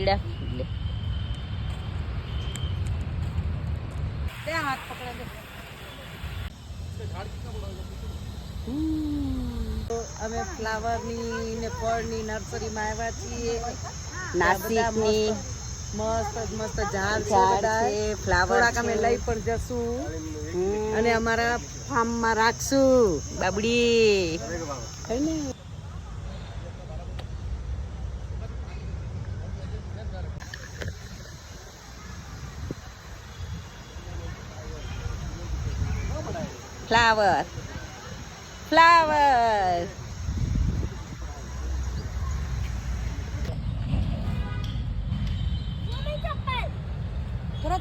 પીડા એટલે હાથ પકડે અમે ફ્લાવરની ને ફળની નર્સરીમાં આવ્યા છીએ. નાસિકની મસ્ત મસ્ત ઝાડ ઝાડ છે, છે, ફ્લાવર થોડાક અમે છે. લઈ પણ જશું અને અને અમારા ફાર્મમાં રાખશું. બાબડી ફ્લાવર ફ્લાવર થોડા